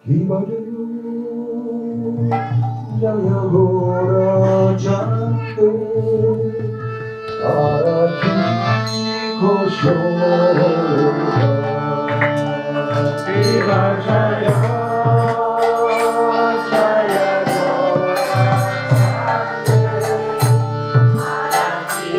Hibadayu Jaya Gora Chande Arati Koshora Hibadayu Jaya Gora Chande Arati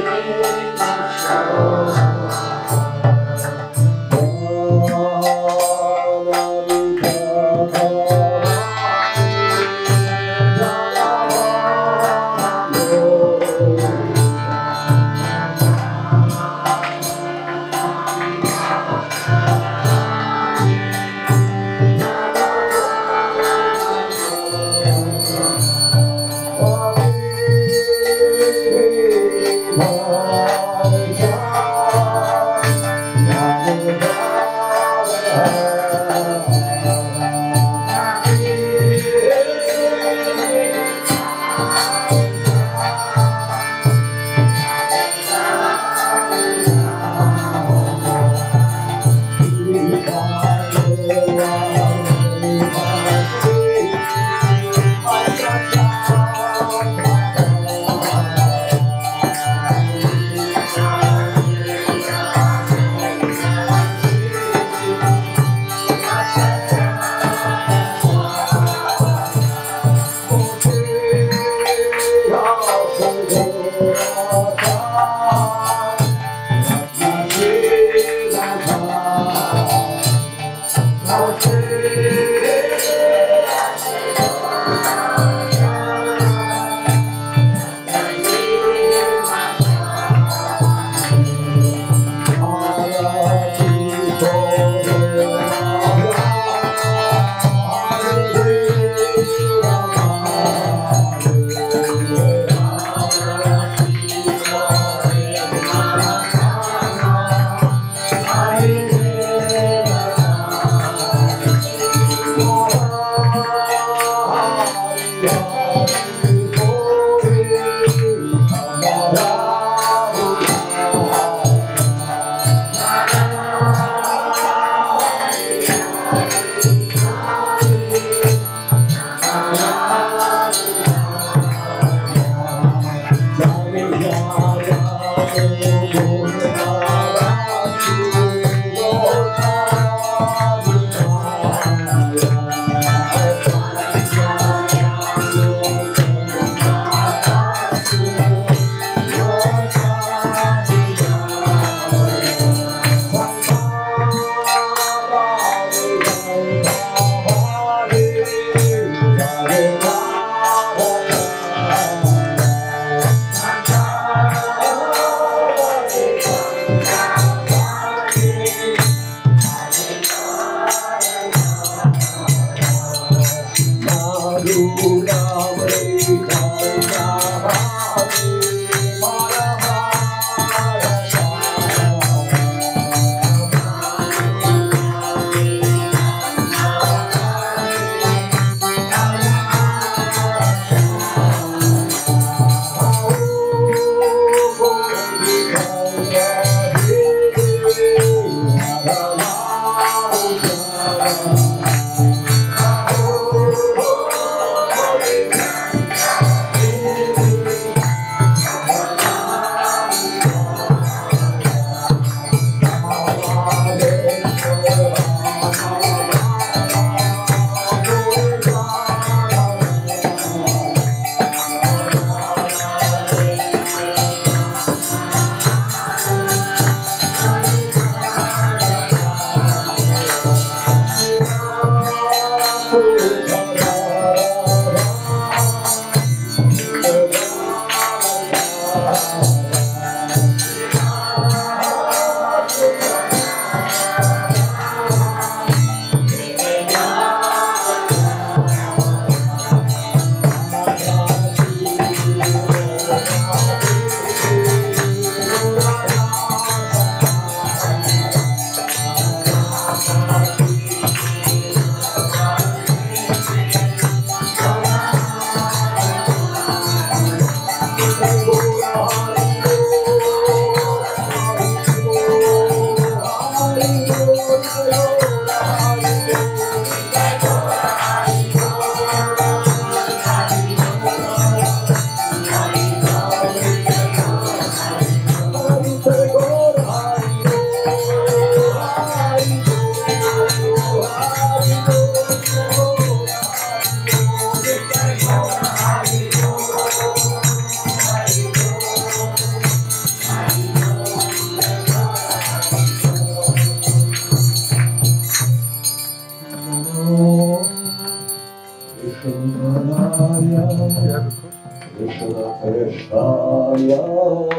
Krishnaya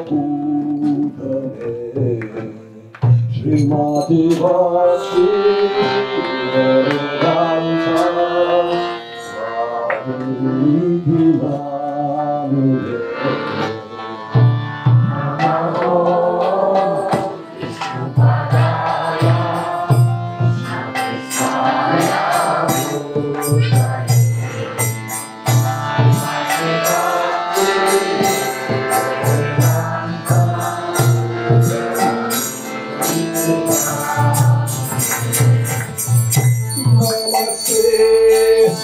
Bhutane Srimati Bhakti Vedanta Swami Divani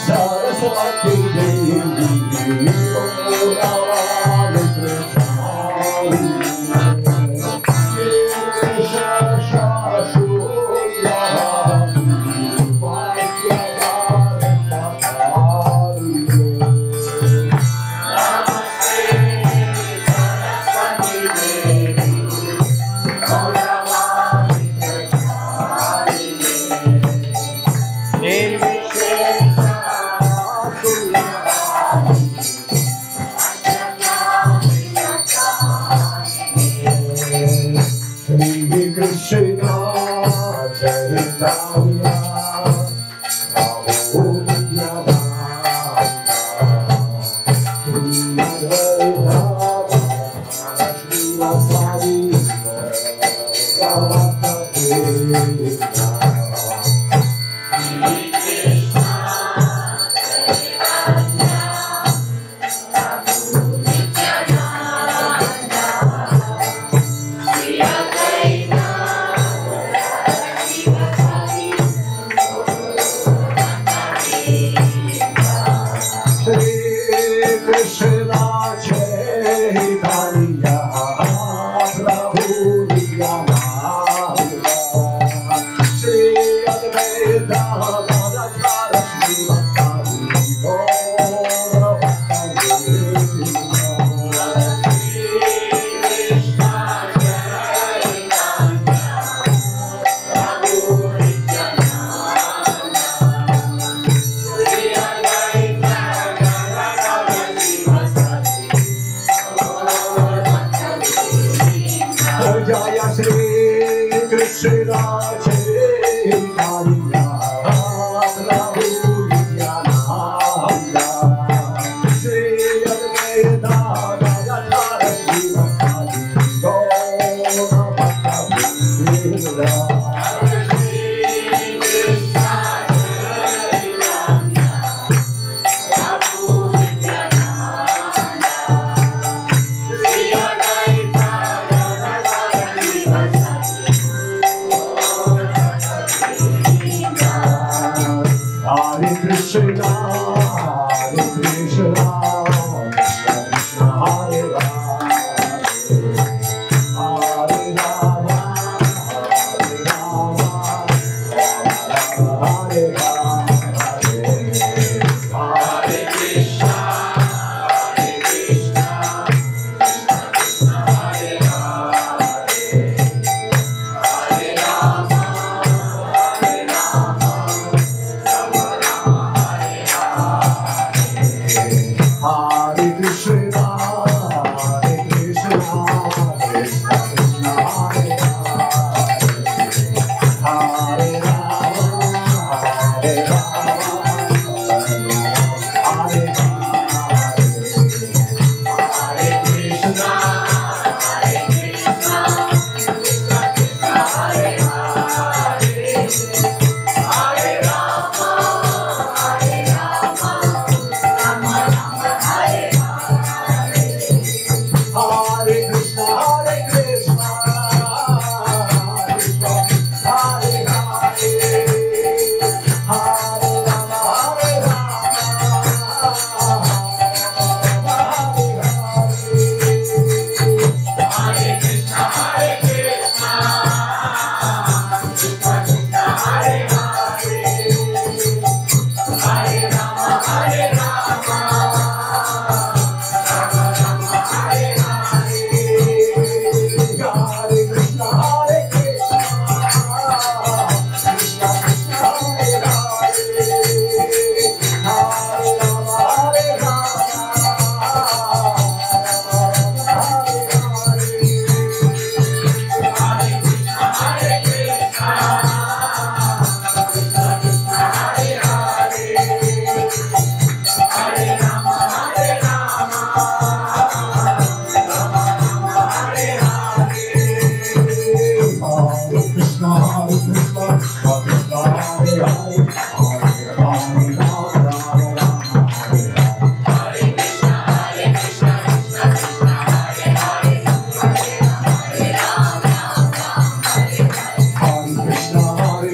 Saraswati Devi Gaurava Krishna Chaitanya Prabhu Nityananda Sri Advaita Srivastava Bhagavata Devika Krishna Chaitanya Prabhu Nityananda Sri Advaita Gadadhara Srivastava Gauravata Jaya Shri Krishna Chaitanya Prabhu Nityananda Sri Advaita Gadadhara Srivastava Gauravata Devika Hare Krishna, Hare Krishna, Krishna Krishna, Hare Hare, Hare Rama, Hare Rama, Rama Hare Hare, Hare Krishna, Hare Krishna, Krishna Krishna, Hare Hare, Hare Rama, Hare Rama. Hare Krishna, Hare Krishna, Krishna Krishna, Hare Hare, Hare Rama, Hare Rama, Hare Hare, Hare Krishna, Hare Krishna, Krishna Krishna, Hare Hare, Hare Rama, Hare Rama, Rama Rama, Hare Hare, Hare Krishna, Hare Krishna, Krishna Hare Hare, Hare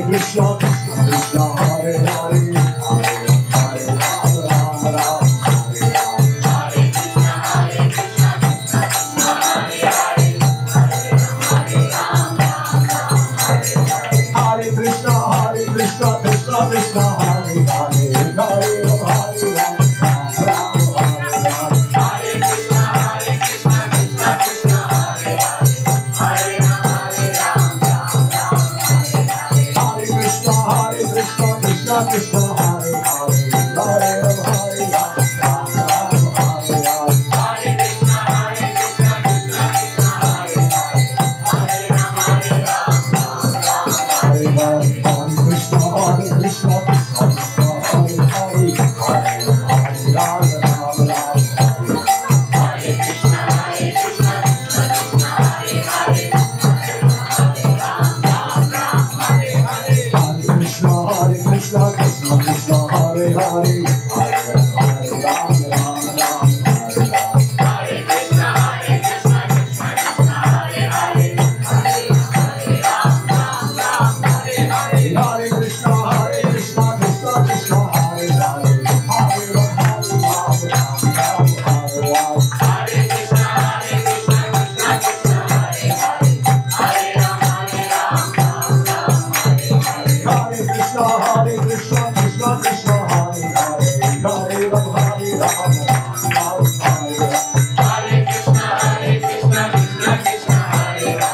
Krishna, Krishna Hare Hare, Hare Rama, Rama Rama, Hare Rama. Hare Krishna, Krishna Krishna, Hare Hare, Hare Rama, Hare Rama. Hare Krishna, Krishna Krishna, Hare Hare, Hare Rama, Hare Rama, Rama Rama, Hare Hare. Hare Krishna, Krishna Krishna, Hare Hare, Hare Rama, Hare Rama, Hare Krishna, Krishna Krishna, Krishna Hare Hare, Hare Rama, Hare Rama, Rama Rama, Hare Hare. Hare Krishna, Krishna Krishna, Hare Hare, Hare Rama, Hare Rama, Hare Hare. Hare Krishna, Krishna Krishna, Hare Hare, Hare Rama, Hare Rama, Rama Rama, Hare Hare. Hare Krishna, Krishna Krishna, Hare Hare, Hare Rama, Hare Rama, Hare Hare. Hare Krishna, Krishna Krishna, Hare Hare, Hare Rama, Rama Rama, Hare Hare. Hare Krishna, Krishna Krishna, Hare Hare, Hare Rama, Rama Hare Hare. Hare Krishna, Krishna Krishna, Hare Hare, Hare Rama, Rama Rama, Hare Hare. Hare Krishna, Krishna Krishna, Hare Hare, Hare Rama, Rama Rama, Hare Hare. Hare Krishna, Krishna Krishna, Hare Hare, Hare Rama, Hare Rama, Rama Rama, Hare Hare. Hare Krishna, Krishna Krishna, Hare Hare,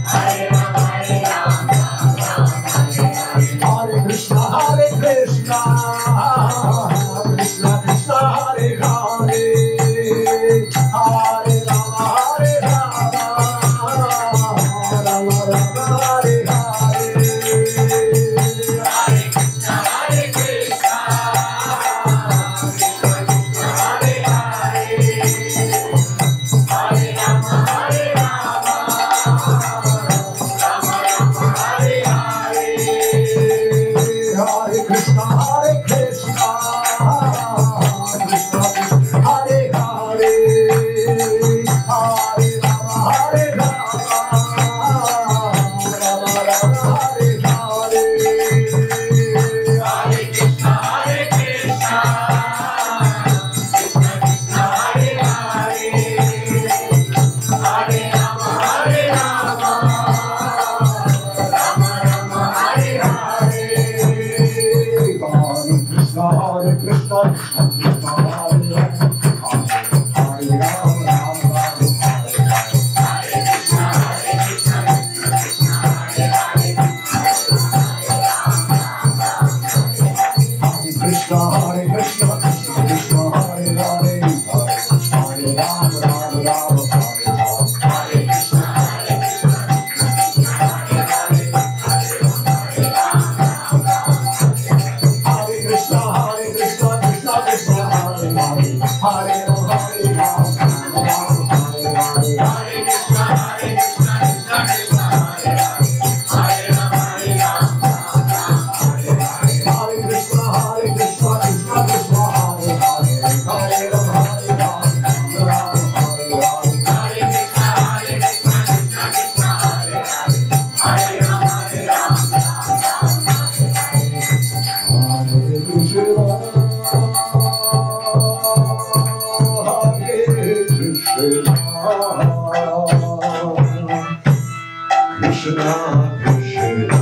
Hare Rama, Hare Rama, Rama Hare Hare. Hare Krishna, Krishna Krishna, Hare Hare, Hare Rama, Hare Rama, Rama Rama, Hare Hare. Hare Krishna, Krishna Krishna, Hare Hare, Hare Rama, Hare Rama, Rama Rama, Hare Hare. Hare Krishna, Krishna Krishna, Hare Hare, Hare Rama, Hare Rama, Rama Rama, Hare Hare. Hare Krishna, Krishna Krishna, Hare Hare, Hare Rama, Hare Rama, Rama Rama, Hare Hare. Hare Krishna, Krishna Krishna, Hare Hare, Hare Rama, Rama Rama, Hare Hare. Hare Krishna, Krishna Krishna, Hare Hare, Hare Rama, Hare Krishna, Krishna Krishna, Hare Hare, Hare Rama, Rama Rama, Hare Hare. Hare Krishna, Krishna Krishna, Hare Hare, Hare Rama, Hare Krishna, Krishna Krishna, Hare Hare, Hare Rama, Hare Rama, Hare Hare. Hare Krishna, Krishna Krishna, Hare Hare, Hare Rama, Hare Rama, Hare Hare. Hare Krishna, Krishna Krishna, Hare Hare, Hare Rama, Hare Rama, Rama Hare Hare. Hare Krishna, Krishna Krishna, Hare Hare, Hare Rama, Hare Rama, Hare Krishna, Krishna Krishna,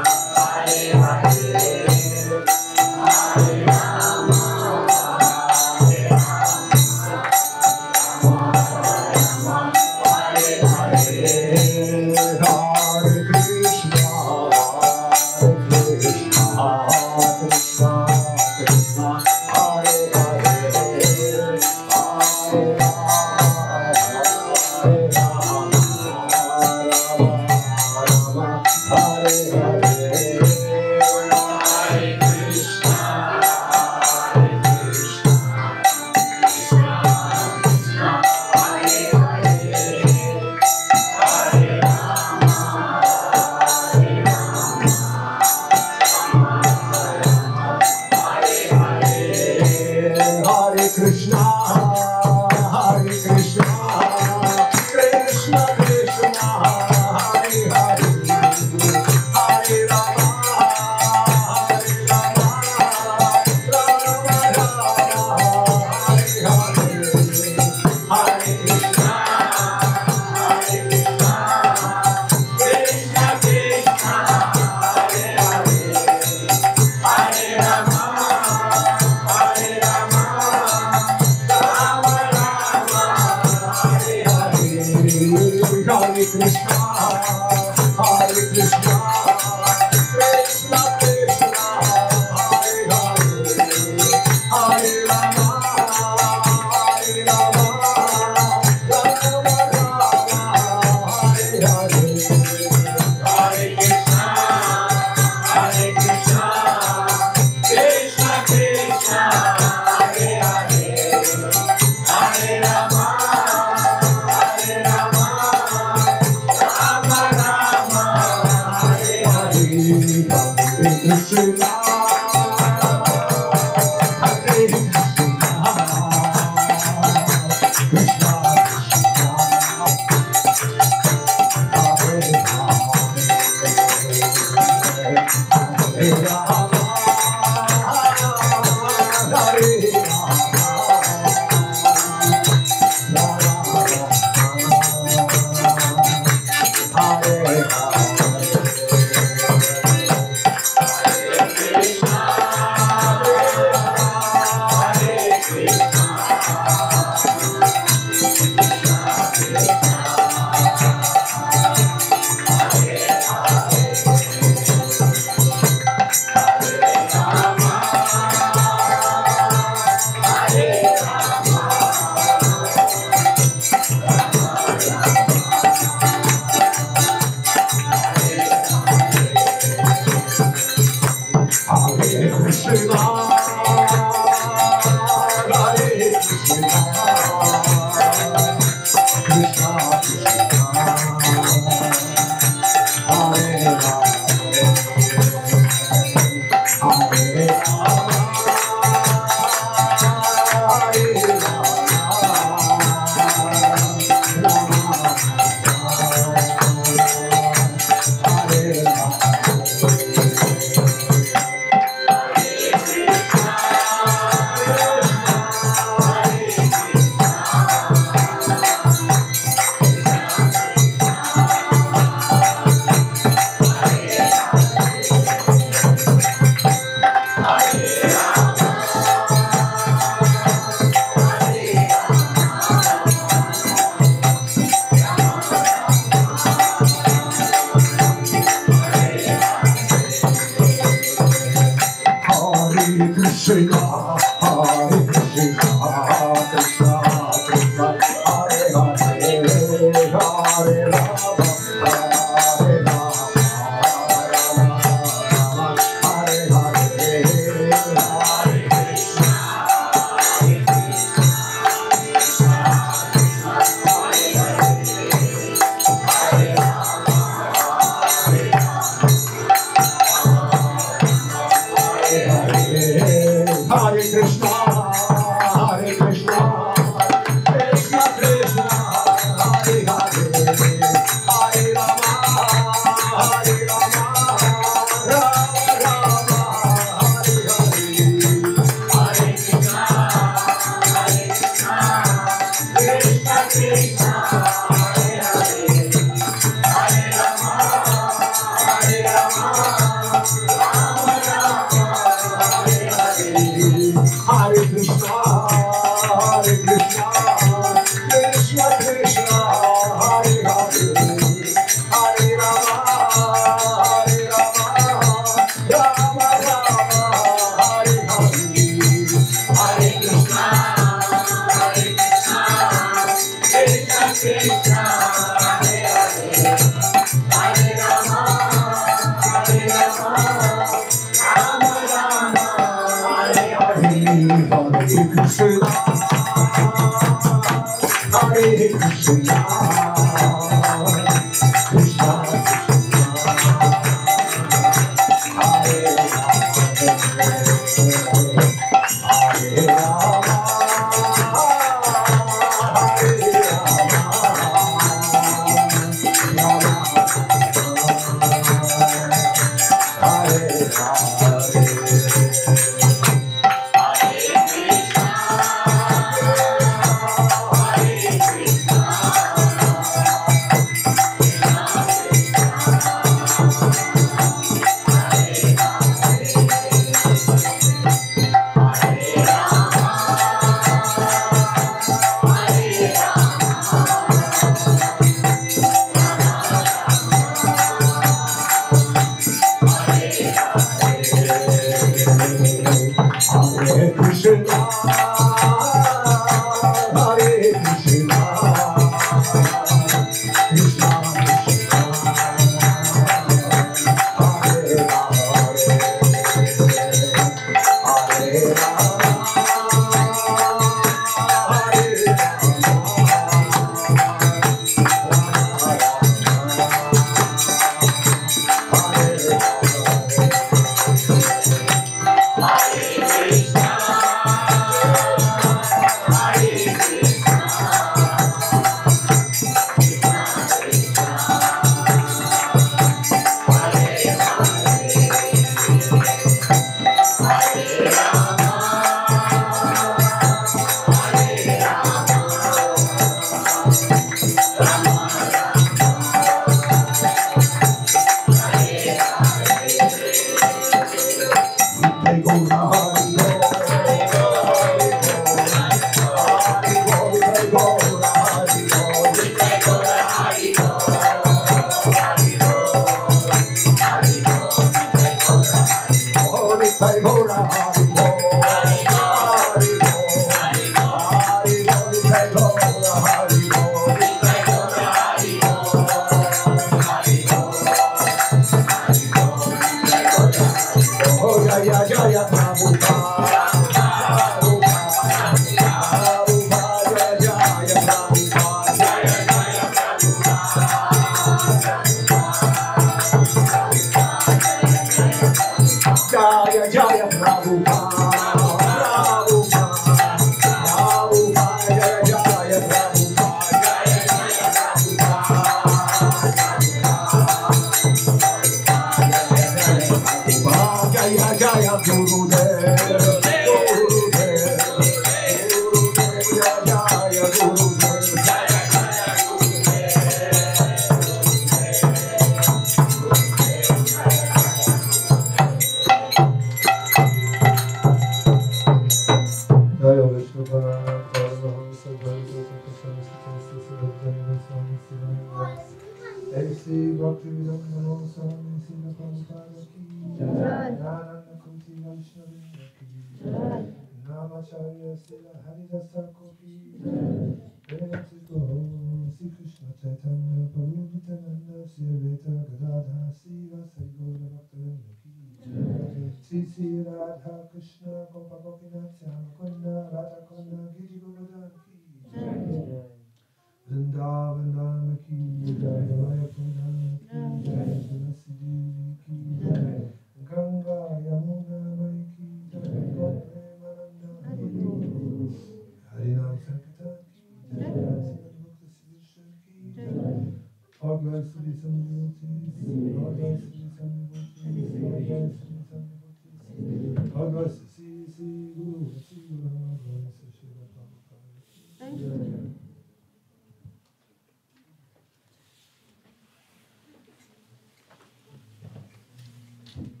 Hare.